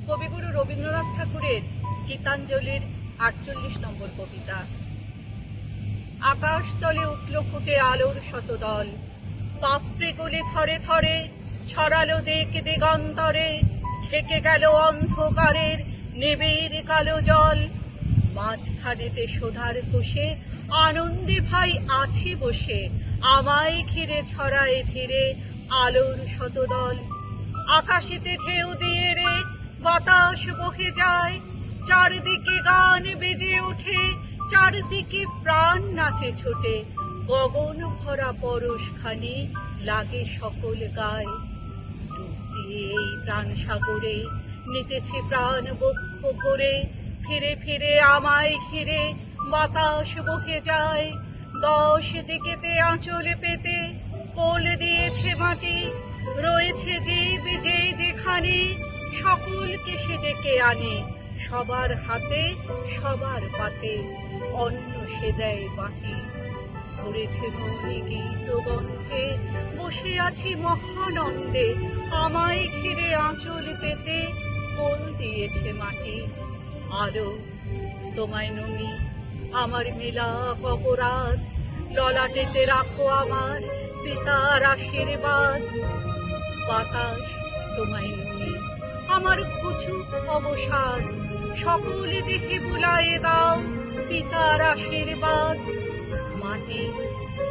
কবিগুরু রবীন্দ্রনাথ ঠাকুরের গীতাঞ্জলির ৪৮ নম্বর কবিতা। আকাশ তলে উঠল ফুটে আলোর শতদল, পাপড়ি গুলি থরে থরে ছড়ালো দিক দিগন্তরে, ঢেকে গেল অন্ধকারের নিবিড় কালো জল। মাঝখানেতে সোনার কোষে আনন্দে ভাই আছি বসে, আমায় ঘিরে ছড়ায় ধীরে আলোর শতদল। আকাশেতে ঢেউ দিয়ে রে বাতাস বহে যায়, চারদিকে গান বেজে ওঠে, চারদিকে প্রাণ নাচে ছোটে, গগন ভরা পরশখানি লাগে সকল গায়। ডুব দিয়ে এই প্রাণ সাগরে নিতেছে প্রাণ বক্ষ ভরে, ফিরে ফিরে আমায় ঘিরে বাতাস বহে যায়। 10 দিকেতে আঁচল পেতে কোল দিয়েছে মাটি, রয়েছে জীব যে যেখানে, সকলকে সে ডেকে আনে। সবার হাতে সবার পাতে অন্ন সে দেয় বাটি। ধরেছে মনে গীত গন্ধে বসে আছি মহানন্দে, আমায় ঘিরে আঁচল পেতে কোল দিয়েছে মাটি। আলো তোমায় নমি আমার মিলাপ অপরাধ, ললাটেতে রাখো আমার পিতার আশীর্বাদ। বাতাস তোমায় নমি আমার ঘুচুক অবসাদ, সকলে দেখে বুলায়ে দাও পিতার আশীর্বাদ। মাটি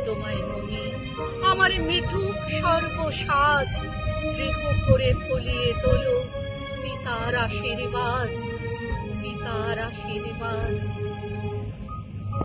তোমায় নমি আমার মিঠুক সর্বসাদ, গৃহ করে ফলিয়ে তোলো পিতার আশীর্বাদ, পিতার আশীর্বাদ।